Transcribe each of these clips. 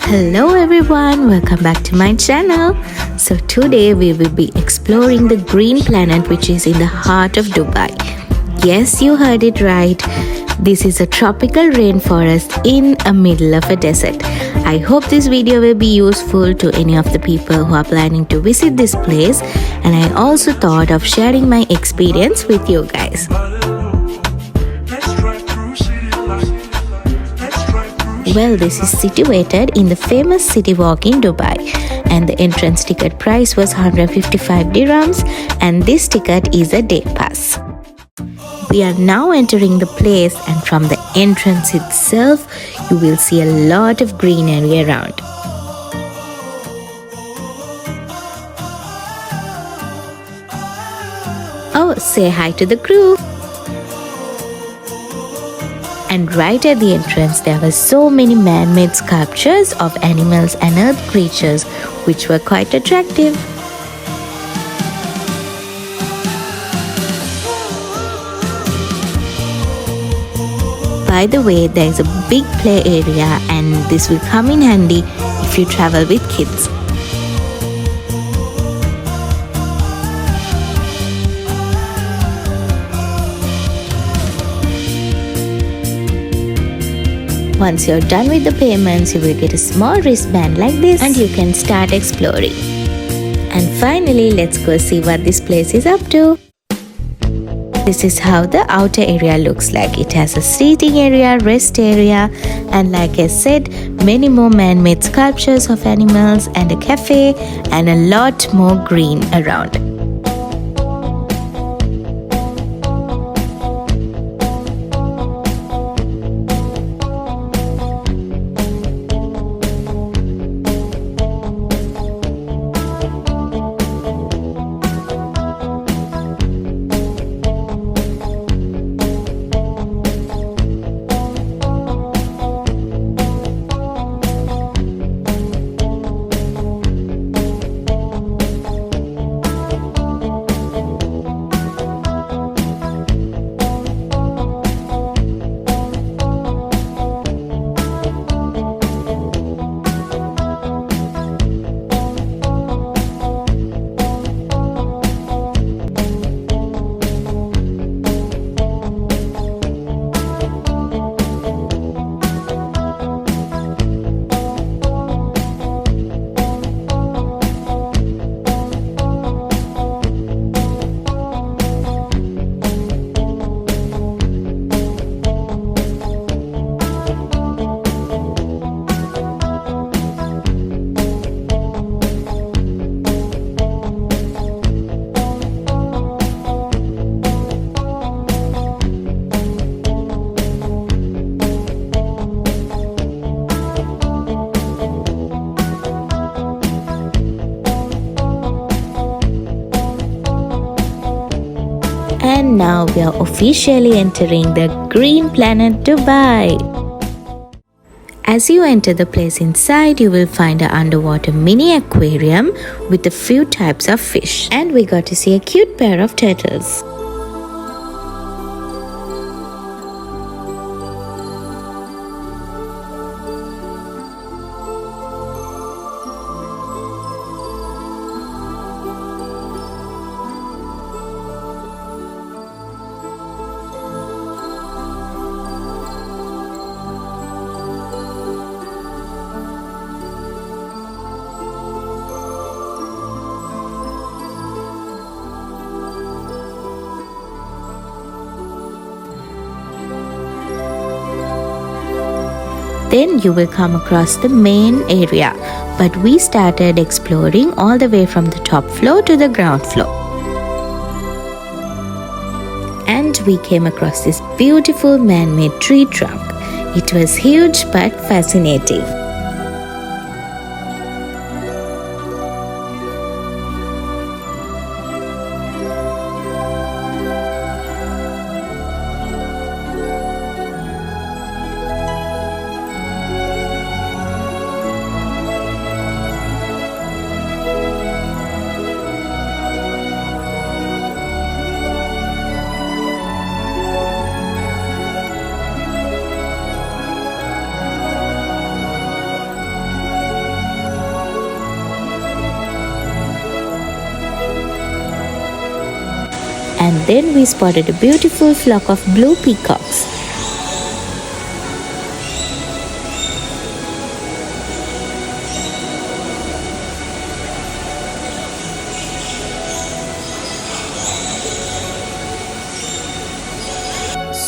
Hello everyone, welcome back to my channel. So today we will be exploring the green planet which is in the heart of Dubai. Yes, you heard it right. This is a tropical rainforest in the middle of a desert. I hope this video will be useful to any of the people who are planning to visit this place, and I also thought of sharing my experience with you guys. Well, this is situated in the famous city walk in Dubai, and the entrance ticket price was 155 dirhams, and this ticket is a day pass. We are now entering the place, and from the entrance itself, you will see a lot of greenery around. Oh, say hi to the crew! And right at the entrance, there were so many man-made sculptures of animals and earth creatures, which were quite attractive. By the way, there is a big play area, and this will come in handy if you travel with kids. Once you're done with the payments, you will get a small wristband like this and you can start exploring. And finally, let's go see what this place is up to. This is how the outer area looks like. It has a seating area, rest area, and like I said, many more man-made sculptures of animals and a cafe and a lot more green around. And now we are officially entering the green planet Dubai. As you enter the place inside, you will find an underwater mini aquarium with a few types of fish. And we got to see a cute pair of turtles. Then you will come across the main area, but we started exploring all the way from the top floor to the ground floor. And we came across this beautiful man-made tree trunk. It was huge but fascinating. And then we spotted a beautiful flock of blue peacocks.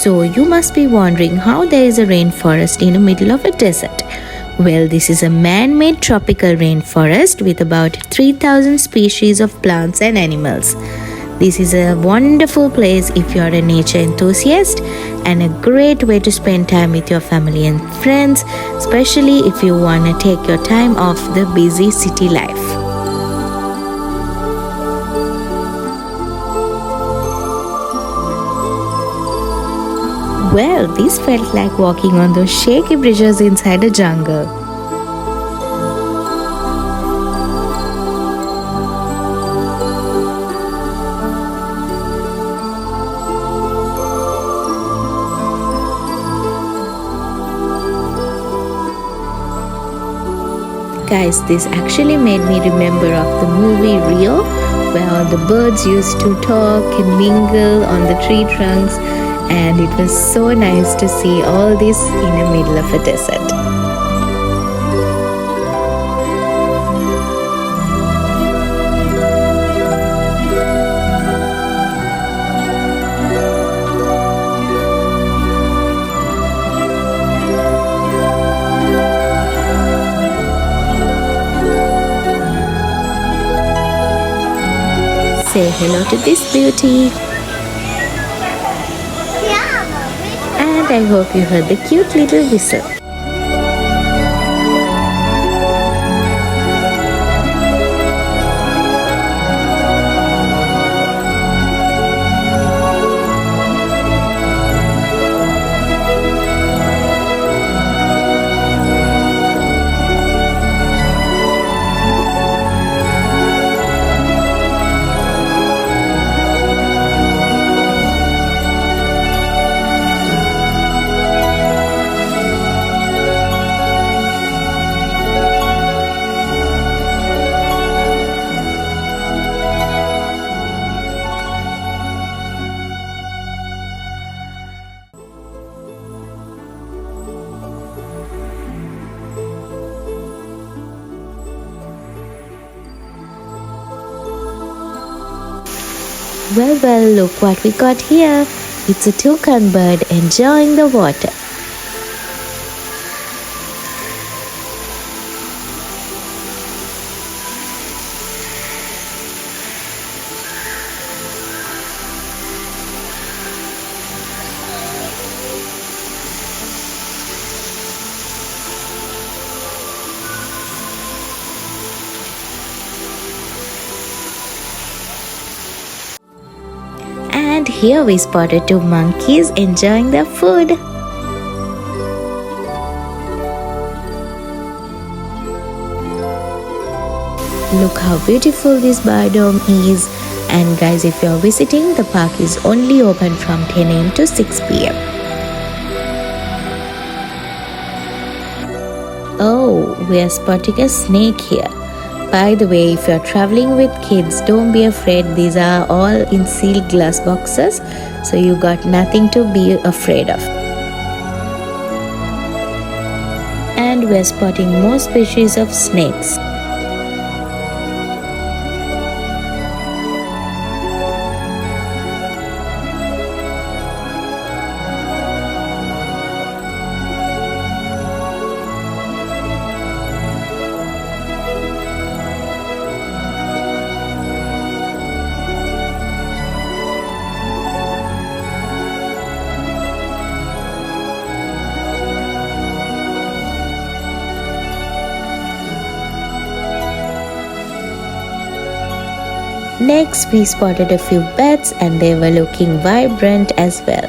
So you must be wondering how there is a rainforest in the middle of a desert. Well, this is a man-made tropical rainforest with about 3,000 species of plants and animals. This is a wonderful place if you are a nature enthusiast and a great way to spend time with your family and friends, especially if you want to take your time off the busy city life. Well, this felt like walking on those shaky bridges inside a jungle. Guys, this actually made me remember of the movie Rio, where all the birds used to talk and mingle on the tree trunks. And it was so nice to see all this in the middle of a desert. Say hello to this beauty. And I hope you heard the cute little whistle. Well, look what we got here. It's a toucan bird enjoying the water. And here we spotted two monkeys enjoying their food. Look how beautiful this biodome is. And guys, if you're visiting, the park is only open from 10 a.m. to 6 p.m. Oh, we are spotting a snake here. By the way, if you're traveling with kids, don't be afraid. These are all in sealed glass boxes, so you got nothing to be afraid of. And we're spotting more species of snakes. Next, we spotted a few bats and they were looking vibrant as well.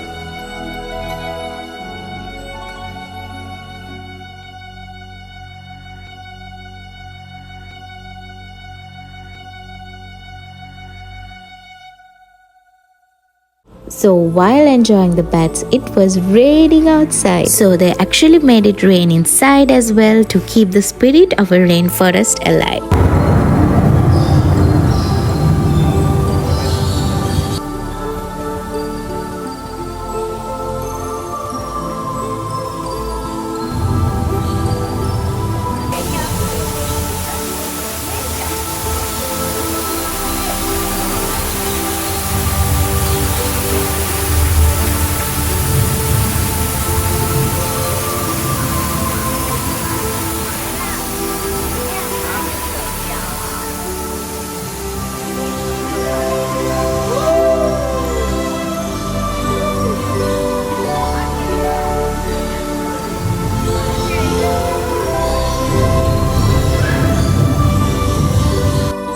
So while enjoying the bats, it was raining outside. So they actually made it rain inside as well to keep the spirit of a rainforest alive.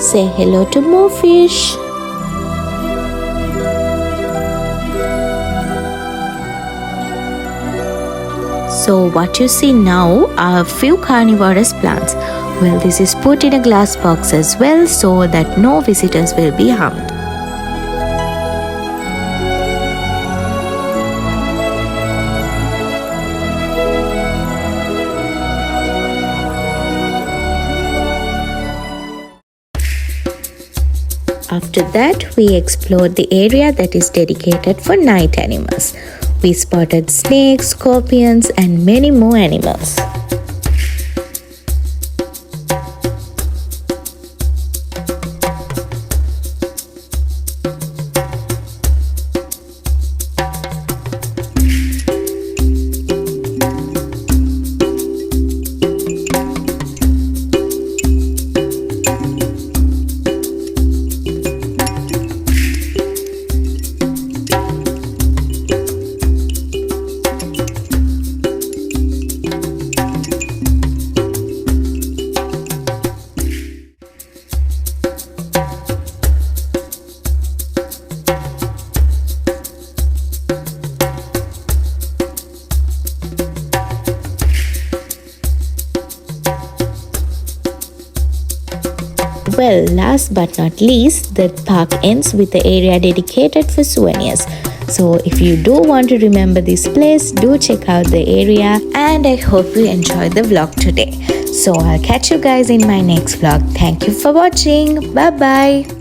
say hello to more fish. So what you see now are a few carnivorous plants. Well, this is put in a glass box as well so that no visitors will be harmed. After that, we explored the area that is dedicated for night animals. We spotted snakes, scorpions, and many more animals. Well, last but not least, the park ends with the area dedicated for souvenirs. So if you do want to remember this place, do check out the area, and I hope you enjoyed the vlog today. So I'll catch you guys in my next vlog. Thank you for watching. Bye bye.